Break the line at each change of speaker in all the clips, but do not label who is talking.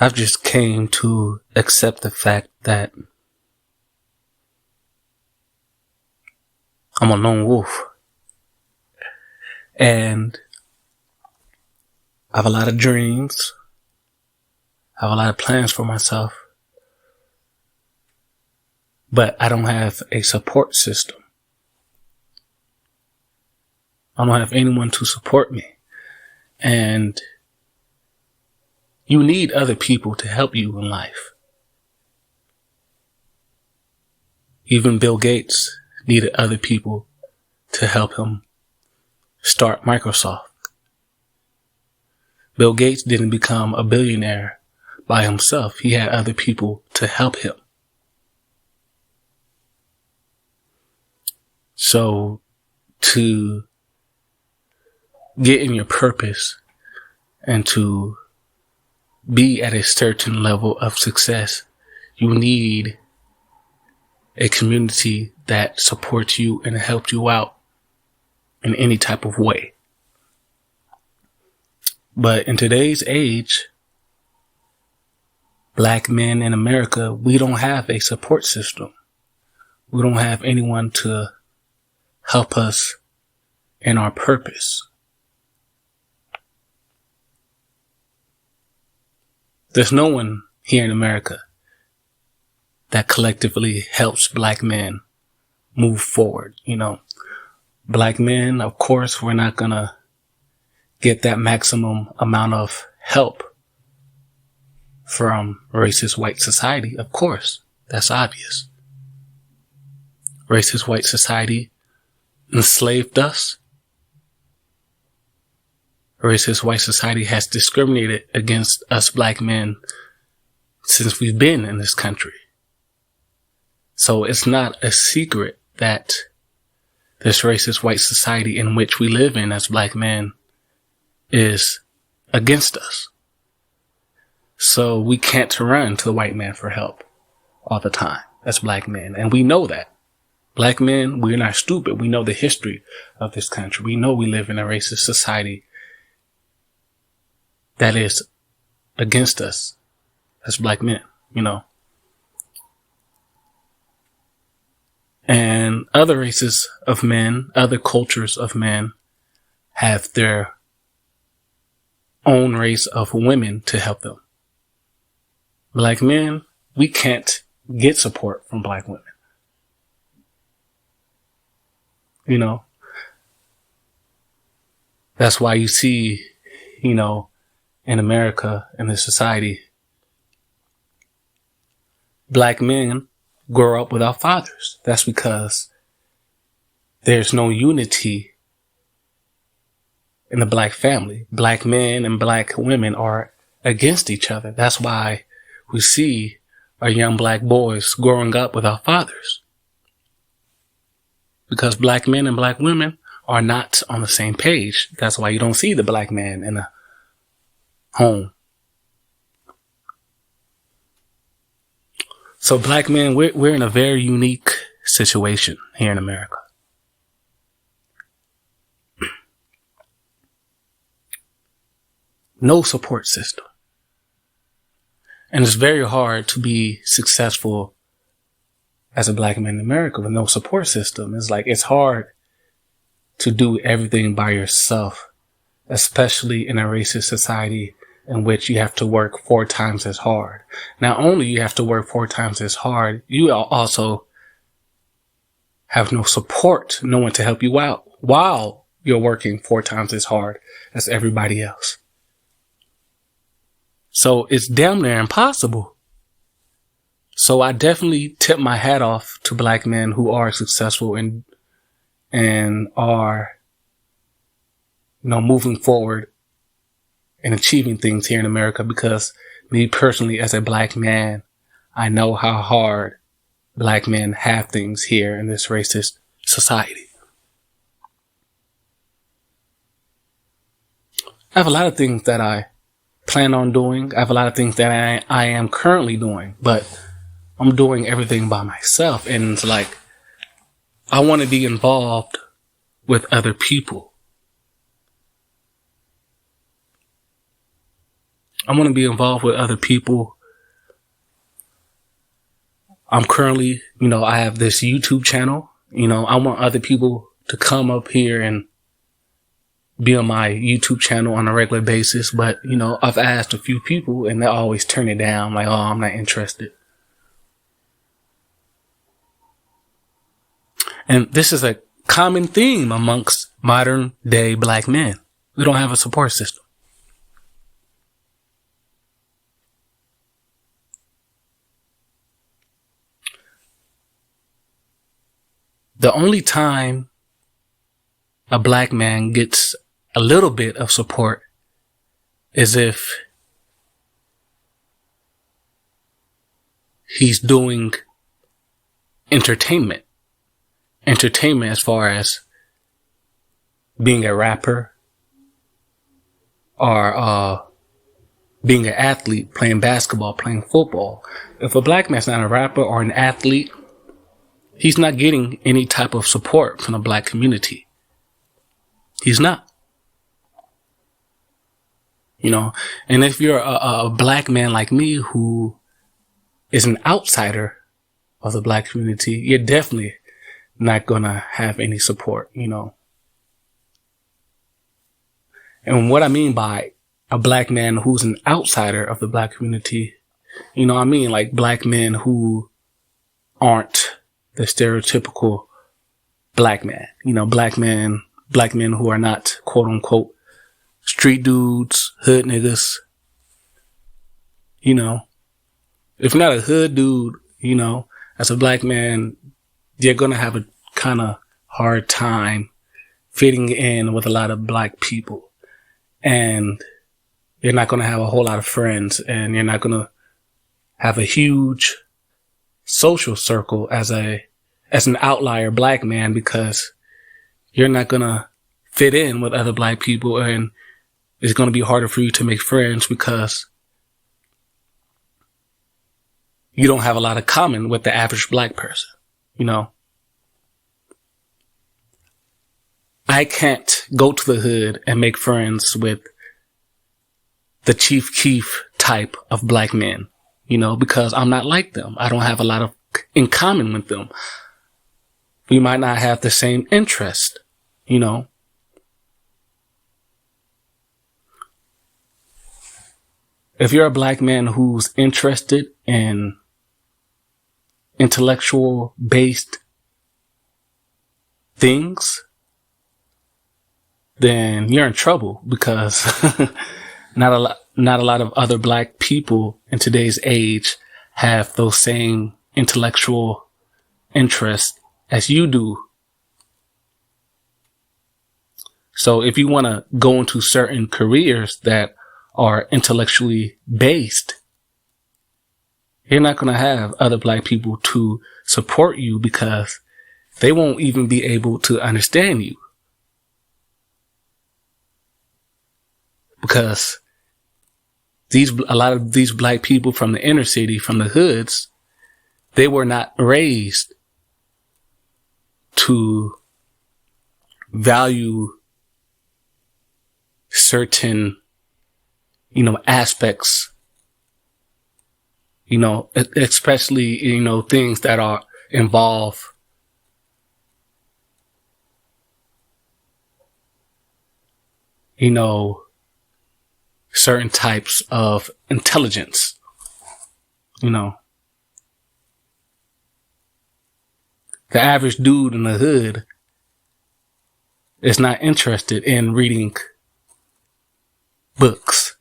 I've just came to accept the fact that I'm a lone wolf. And I have a lot of dreams. I have a lot of plans for myself. But I don't have a support system. I don't have anyone to support me. And you need other people to help you in life. Even Bill Gates needed other people to help him start Microsoft. Bill Gates didn't become a billionaire by himself. He had other people to help him. So to get in your purpose and to be at a certain level of success, you need a community that supports you and helps you out in any type of way. But in today's age, black men in America, we don't have a support system. We don't have anyone to help us in our purpose. There's no one here in America that collectively helps black men move forward. You know, black men, of course, we're not gonna get that maximum amount of help from racist white society. Of course, that's obvious. Racist white society enslaved us. Racist white society has discriminated against us black men since we've been in this country. So it's not a secret that this racist white society in which we live in as black men is against us. So we can't run to the white man for help all the time as black men. And we know that. Black men, we're not stupid. We know the history of this country. We know we live in a racist society that is against us as black men, you know. And other races of men, other cultures of men have their own race of women to help them. Black men, we can't get support from black women. You know, that's why you see, you know, in America, in this society, black men grow up without fathers. That's because there's no unity in the black family. Black men and black women are against each other. That's why we see our young black boys growing up without fathers. Because black men and black women are not on the same page. That's why you don't see the black man in a home. So black men, we're in a very unique situation here in America. No support system. And it's very hard to be successful as a black man in America with no support system. It's like, it's hard to do everything by yourself, especially in a racist society in which you have to work 4 times as hard. Not only you have to work 4 times as hard, you also have no support, no one to help you out while you're working 4 times as hard as everybody else. So it's damn near impossible. So I definitely tip my hat off to black men who are successful and are, you know, moving forward and achieving things here in America, because me personally, as a black man, I know how hard black men have things here in this racist society. I have a lot of things that I plan on doing. I have a lot of things that I am currently doing, but I'm doing everything by myself. And it's like, I want to be involved with other people. I want to be involved with other people. I'm currently, I have this YouTube channel. I want other people to come up here and be on my YouTube channel on a regular basis. But, I've asked a few people and they always turn it down. Like, oh, I'm not interested. And this is a common theme amongst modern day black men. We don't have a support system. The only time a black man gets a little bit of support is if he's doing entertainment. Entertainment as far as being a rapper or being an athlete, playing basketball, playing football. If a black man's not a rapper or an athlete, he's not getting any type of support from the black community. He's not. And if you're a black man like me who is an outsider of the black community, you're definitely not gonna have any support, And what I mean by a black man who's an outsider of the black community, I mean like black men who aren't the stereotypical black man, black men who are not quote unquote street dudes, hood niggas. If you're not a hood dude, as a black man, you're going to have a kind of hard time fitting in with a lot of black people. And you're not going to have a whole lot of friends, and you're not going to have a huge social circle as an outlier black man, because you're not going to fit in with other black people, and it's going to be harder for you to make friends because you don't have a lot of common with the average black person. I can't go to the hood and make friends with the Chief Keef type of black men, because I'm not like them. I don't have a lot of in common with them. We might not have the same interest, If you're a black man who's interested in intellectual based things, then you're in trouble, because not a lot of other black people in today's age have those same intellectual interests as you do. So if you want to go into certain careers that are intellectually based, you're not going to have other black people to support you, because they won't even be able to understand you. Because a lot of these black people from the inner city, from the hoods, they were not raised to value certain, aspects, especially, things that are involve certain types of intelligence, The average dude in the hood is not interested in reading books.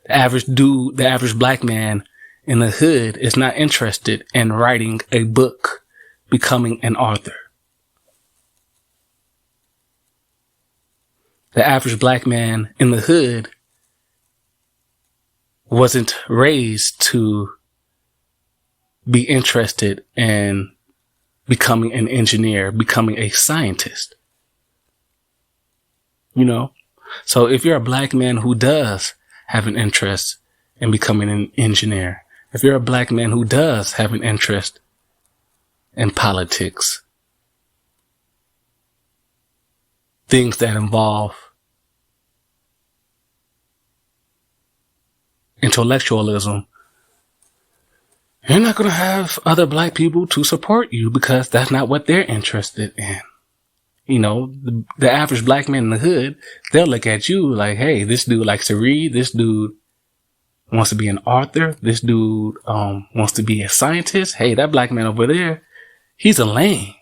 The average black man in the hood is not interested in writing a book, becoming an author. The average black man in the hood wasn't raised to be interested in becoming an engineer, becoming a scientist. So if you're a black man who does have an interest in becoming an engineer, if you're a black man who does have an interest in politics, things that involve intellectualism, you're not going to have other black people to support you because that's not what they're interested in. You know, the average black man in the hood, they'll look at you like, hey, this dude likes to read. This dude wants to be an author. This dude wants to be a scientist. Hey, that black man over there, he's a lame.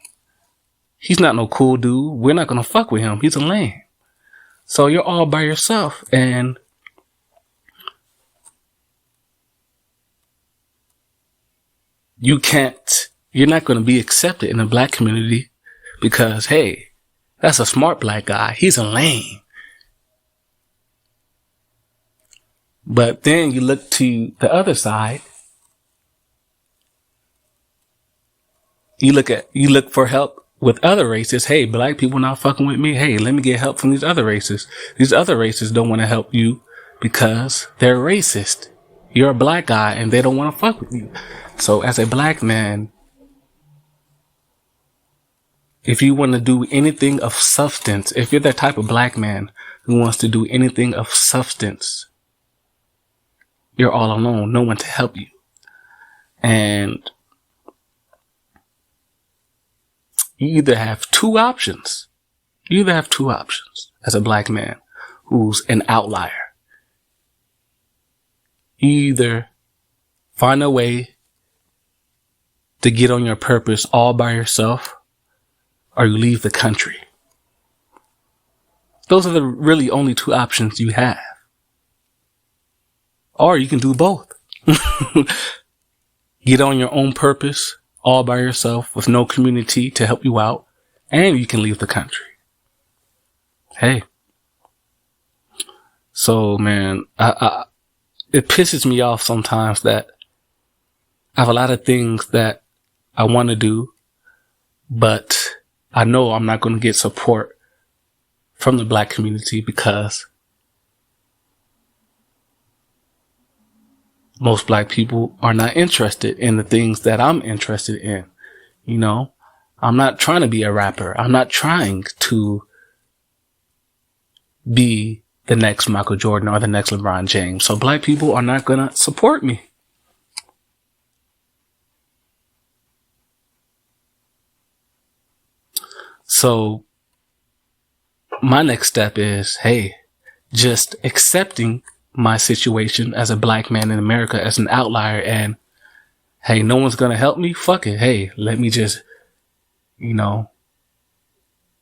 He's not no cool dude. We're not going to fuck with him. He's a lame. So you're all by yourself, and you're not going to be accepted in the black community because, hey, that's a smart black guy. He's a lame. But then you look to the other side. You look for help with other races. Hey, black people not fucking with me. Hey, let me get help from these other races. These other races don't want to help you because they're racist. You're a black guy and they don't want to fuck with you. So as a black man, if you want to do anything of substance, if you're that type of black man who wants to do anything of substance, you're all alone. No one to help you. And you either have two options. As a black man who's an outlier. You either find a way to get on your purpose all by yourself, or you leave the country. Those are the really only two options you have. Or you can do both. Get on your own purpose all by yourself with no community to help you out, and you can leave the country. Hey. So, man, it pisses me off sometimes that I have a lot of things that I want to do, but I know I'm not going to get support from the black community because most black people are not interested in the things that I'm interested in. You know, I'm not trying to be a rapper. I'm not trying to be the next Michael Jordan or the next LeBron James. So black people are not going to support me. So my next step is, hey, just accepting my situation as a black man in America as an outlier, and hey, no one's going to help me. Fuck it. Hey, let me just,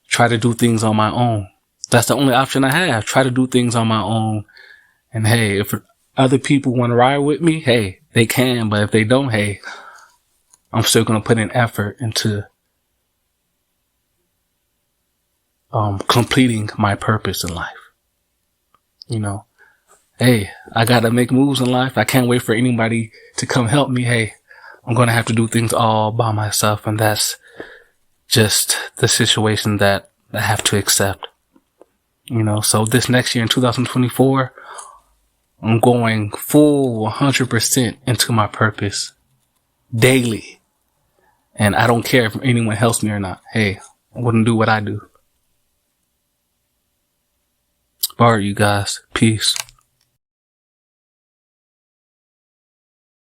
try to do things on my own. That's the only option I have. Try to do things on my own. And hey, if other people want to ride with me, hey, they can. But if they don't, hey, I'm still going to put in effort into completing my purpose in life. Hey, I got to make moves in life. I can't wait for anybody to come help me. Hey, I'm going to have to do things all by myself. And that's just the situation that I have to accept. So this next year in 2024, I'm going full 100% into my purpose daily. And I don't care if anyone helps me or not. Hey, I'm going to do what I do. All right, you guys. Peace.